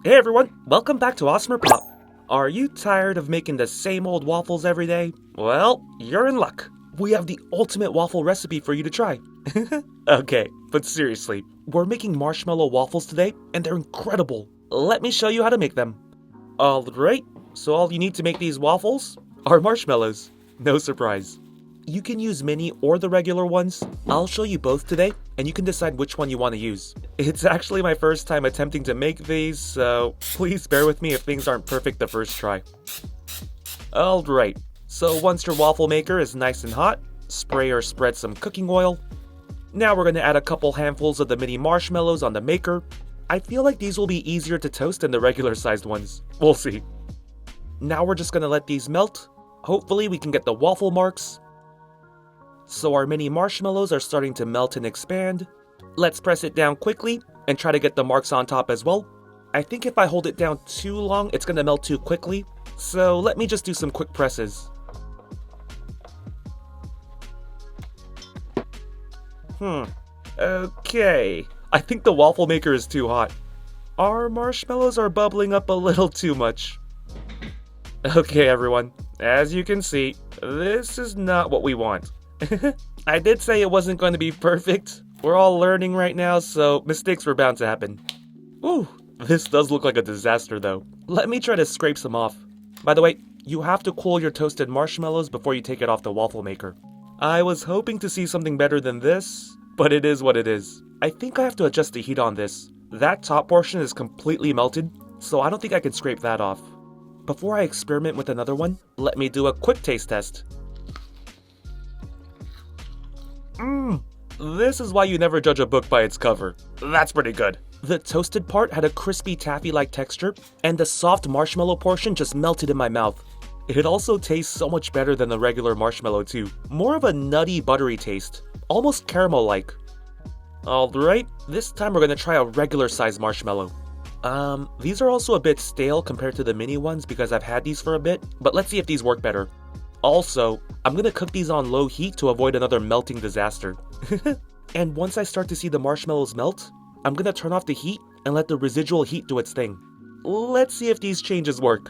Hey everyone, welcome back to AWESMR Pop. Are you tired of making the same old waffles every day? Well, you're in luck. We have the ultimate waffle recipe for you to try. Okay, but seriously, we're making marshmallow waffles today, and they're incredible. Let me show you how to make them. Alright, so all you need to make these waffles are marshmallows. No surprise. You can use mini or the regular ones. I'll show you both today, and you can decide which one you want to use. It's actually my first time attempting to make these, so please bear with me if things aren't perfect the first try. Alright, so once your waffle maker is nice and hot, spray or spread some cooking oil. Now we're going to add a couple handfuls of the mini marshmallows on the maker. I feel like these will be easier to toast than the regular sized ones. We'll see. Now we're just going to let these melt. Hopefully we can get the waffle marks. So our mini marshmallows are starting to melt and expand. Let's press it down quickly and try to get the marks on top as well. I think if I hold it down too long, it's going to melt too quickly. So let me just do some quick presses. Okay. I think the waffle maker is too hot. Our marshmallows are bubbling up a little too much. Okay everyone, as you can see, this is not what we want. I did say it wasn't going to be perfect. We're all learning right now, so mistakes were bound to happen. Ooh, this does look like a disaster though. Let me try to scrape some off. By the way, you have to cool your toasted marshmallows before you take it off the waffle maker. I was hoping to see something better than this, but it is what it is. I think I have to adjust the heat on this. That top portion is completely melted, so I don't think I can scrape that off. Before I experiment with another one, let me do a quick taste test. This is why you never judge a book by its cover. That's pretty good. The toasted part had a crispy taffy-like texture, and the soft marshmallow portion just melted in my mouth. It also tastes so much better than the regular marshmallow too. More of a nutty, buttery taste. Almost caramel-like. Alright, this time we're gonna try a regular sized marshmallow. These are also a bit stale compared to the mini ones because I've had these for a bit, but let's see if these work better. Also, I'm gonna cook these on low heat to avoid another melting disaster. And once I start to see the marshmallows melt, I'm gonna turn off the heat and let the residual heat do its thing. Let's see if these changes work.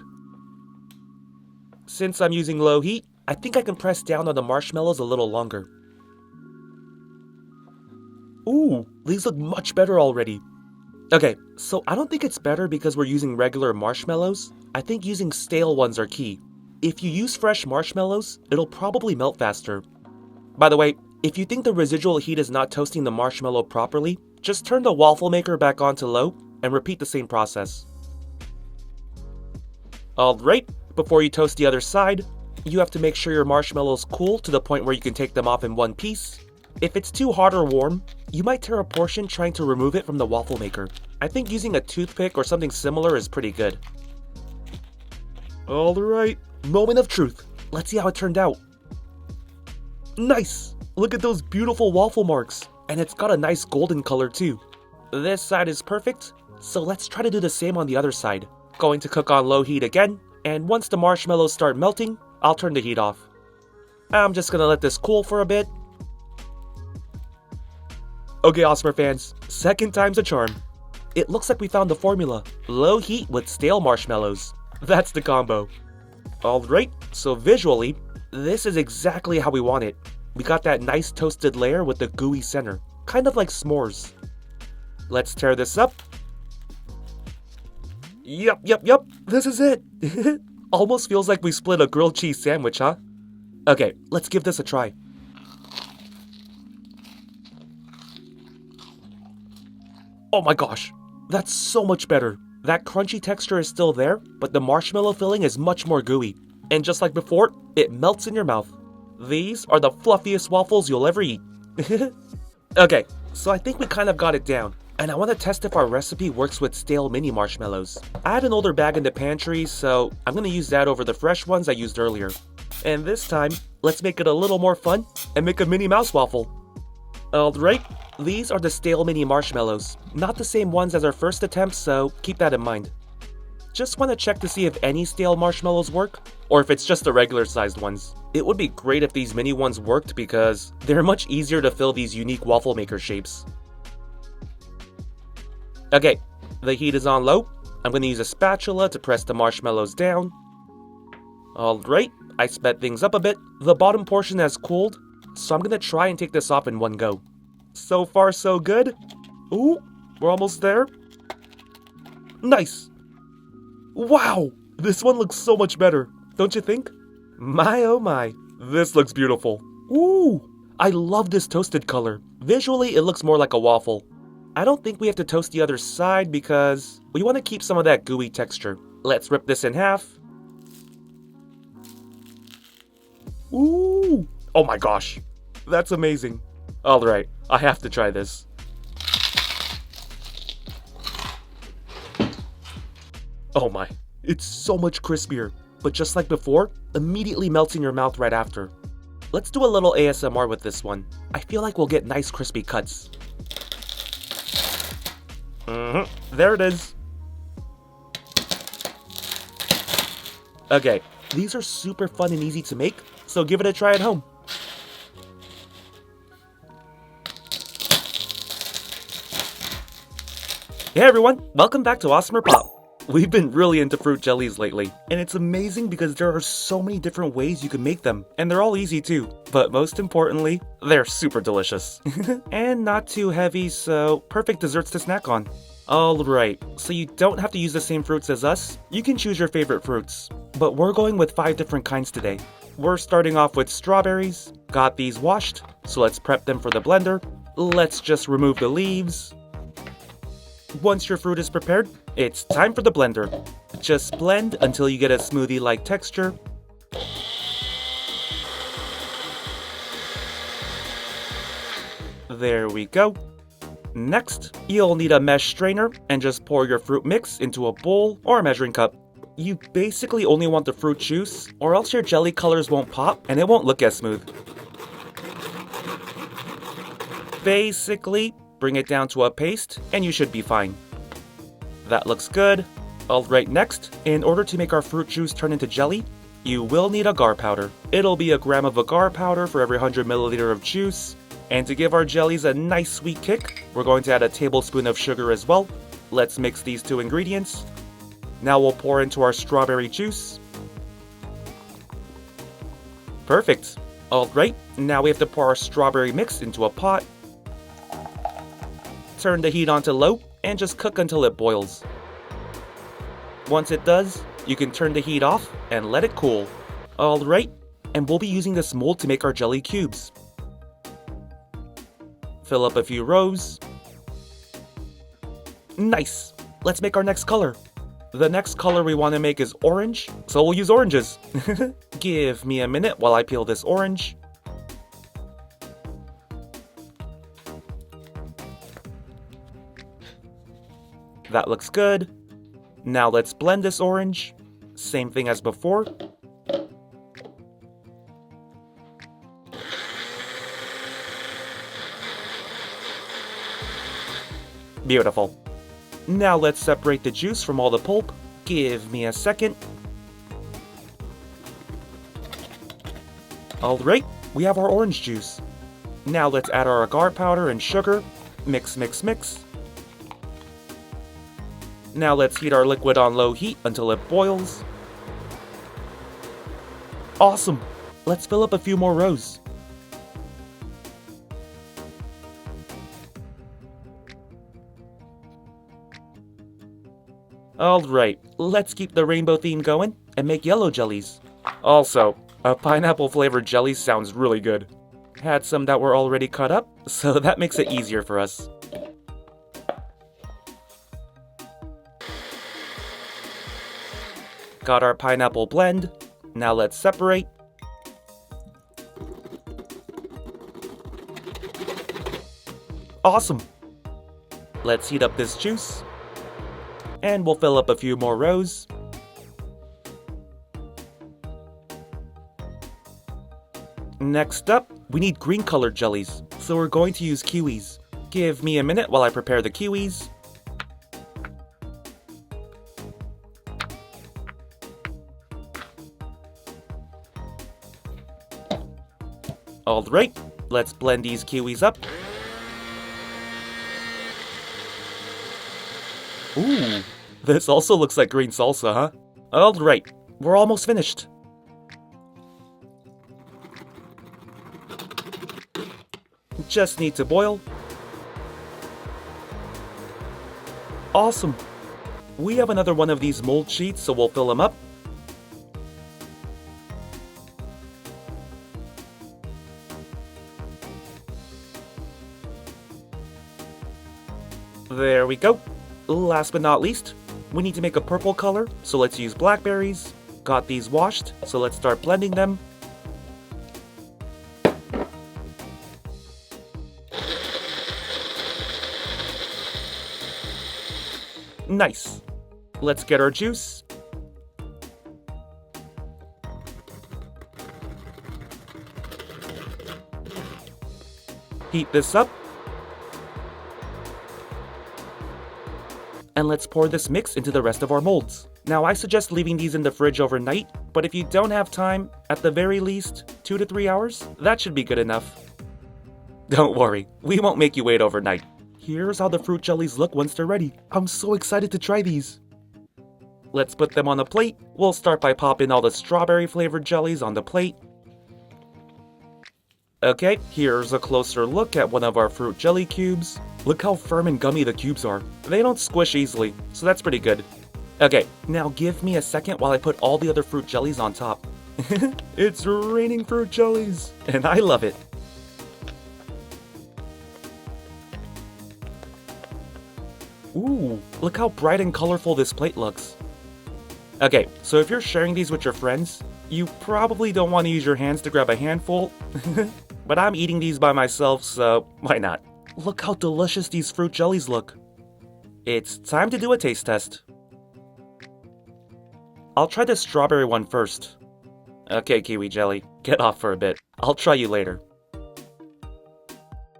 Since I'm using low heat, I think I can press down on the marshmallows a little longer. Ooh, these look much better already. Okay, so I don't think it's better because we're using regular marshmallows. I think using stale ones are key. If you use fresh marshmallows, it'll probably melt faster. By the way, if you think the residual heat is not toasting the marshmallow properly, just turn the waffle maker back on to low and repeat the same process. Alright, before you toast the other side, you have to make sure your marshmallows cool to the point where you can take them off in one piece. If it's too hot or warm, you might tear a portion trying to remove it from the waffle maker. I think using a toothpick or something similar is pretty good. Alright, moment of truth. Let's see how it turned out. Nice! Look at those beautiful waffle marks. And it's got a nice golden color too. This side is perfect, so let's try to do the same on the other side. Going to cook on low heat again, and once the marshmallows start melting, I'll turn the heat off. I'm just gonna let this cool for a bit. Okay, AWESMR fans, second time's a charm. It looks like we found the formula. Low heat with stale marshmallows. That's the combo. Alright, so visually, this is exactly how we want it. We got that nice toasted layer with the gooey center, kind of like s'mores. Let's tear this up. Yup, this is it. Almost feels like we split a grilled cheese sandwich, huh? Okay, let's give this a try. Oh my gosh, that's so much better. That crunchy texture is still there, but the marshmallow filling is much more gooey. And just like before, it melts in your mouth. These are the fluffiest waffles you'll ever eat. Okay, so I think we kind of got it down. And I want to test if our recipe works with stale mini marshmallows. I had an older bag in the pantry, so I'm going to use that over the fresh ones I used earlier. And this time, let's make it a little more fun and make a mini mouse waffle. Alright, these are the stale mini marshmallows. Not the same ones as our first attempt, so keep that in mind. Just want to check to see if any stale marshmallows work, or if it's just the regular sized ones. It would be great if these mini ones worked because they're much easier to fill these unique waffle maker shapes. Okay, the heat is on low. I'm going to use a spatula to press the marshmallows down. Alright, I sped things up a bit. The bottom portion has cooled, so I'm going to try and take this off in one go. So far so good. Ooh, we're almost there. Nice! Wow! This one looks so much better, don't you think? My oh my, this looks beautiful. Ooh! I love this toasted color. Visually, it looks more like a waffle. I don't think we have to toast the other side because we want to keep some of that gooey texture. Let's rip this in half. Ooh! Oh my gosh, that's amazing. Alright, I have to try this. Oh my, it's so much crispier, but just like before, immediately melts in your mouth right after. Let's do a little ASMR with this one. I feel like we'll get nice crispy cuts. There it is. Okay, these are super fun and easy to make, so give it a try at home. Hey everyone, welcome back to AWESMR Pop. We've been really into fruit jellies lately, and it's amazing because there are so many different ways you can make them, and they're all easy too. But most importantly, they're super delicious. And not too heavy, so perfect desserts to snack on. Alright, so you don't have to use the same fruits as us, you can choose your favorite fruits. But we're going with 5 different kinds today. We're starting off with strawberries, got these washed, so let's prep them for the blender. Let's just remove the leaves. Once your fruit is prepared, it's time for the blender. Just blend until you get a smoothie-like texture. There we go. Next, you'll need a mesh strainer and just pour your fruit mix into a bowl or a measuring cup. You basically only want the fruit juice, or else your jelly colors won't pop and it won't look as smooth. Basically, bring it down to a paste and you should be fine. That looks good. Alright, next, in order to make our fruit juice turn into jelly, you will need agar powder. It'll be 1 gram of agar powder for every 100 milliliter of juice. And to give our jellies a nice sweet kick, we're going to add a tablespoon of sugar as well. Let's mix these 2 ingredients. Now we'll pour into our strawberry juice. Perfect. Alright, now we have to pour our strawberry mix into a pot. Turn the heat on to low and just cook until it boils. Once it does, you can turn the heat off and let it cool. Alright, and we'll be using this mold to make our jelly cubes. Fill up a few rows. Nice! Let's make our next color. The next color we want to make is orange, so we'll use oranges. Give me a minute while I peel this orange. That looks good. Now let's blend this orange. Same thing as before. Beautiful. Now let's separate the juice from all the pulp. Give me a second. Alright, we have our orange juice. Now let's add our agar powder and sugar. Mix, mix, mix. Now let's heat our liquid on low heat until it boils. Awesome! Let's fill up a few more rows. Alright, let's keep the rainbow theme going and make yellow jellies. Also, a pineapple flavored jelly sounds really good. Had some that were already cut up, so that makes it easier for us. Got our pineapple blend. Now let's separate. Awesome! Let's heat up this juice. And we'll fill up a few more rows. Next up, we need green colored jellies, so we're going to use Kiwis. Give me a minute while I prepare the Kiwis. Alright, let's blend these Kiwis up. Ooh, This also looks like green salsa, huh? Alright, we're almost finished. Just need to boil. Awesome. We have another one of these mold sheets, so we'll fill them up. There we go. Last but not least, we need to make a purple color, so let's use blackberries. Got these washed, so let's start blending them. Nice. Let's get our juice. Heat this up. And let's pour this mix into the rest of our molds. Now I suggest leaving these in the fridge overnight, but if you don't have time, at the very least, 2 to 3 hours, that should be good enough. Don't worry, we won't make you wait overnight. Here's how the fruit jellies look once they're ready. I'm so excited to try these. Let's put them on a plate. We'll start by popping all the strawberry flavored jellies on the plate. Okay, here's a closer look at one of our fruit jelly cubes. Look how firm and gummy the cubes are. They don't squish easily, so that's pretty good. Okay, now give me a second while I put all the other fruit jellies on top. It's raining fruit jellies, and I love it. Ooh, look how bright and colorful this plate looks. Okay, so if you're sharing these with your friends, you probably don't want to use your hands to grab a handful. But I'm eating these by myself, so why not? Look how delicious these fruit jellies look. It's time to do a taste test. I'll try the strawberry one first. Okay, kiwi jelly, get off for a bit. I'll try you later.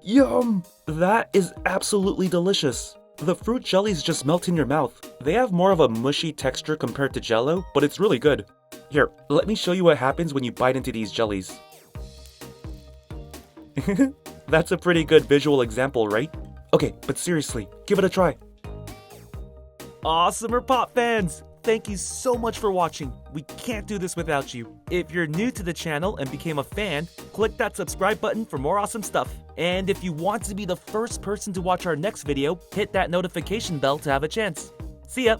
Yum! That is absolutely delicious. The fruit jellies just melt in your mouth. They have more of a mushy texture compared to Jell-O, but it's really good. Here, let me show you what happens when you bite into these jellies. That's a pretty good visual example, right? Okay, but seriously, give it a try. AWESMR Pop fans! Thank you so much for watching. We can't do this without you. If you're new to the channel and became a fan, click that subscribe button for more awesome stuff. And if you want to be the first person to watch our next video, hit that notification bell to have a chance. See ya!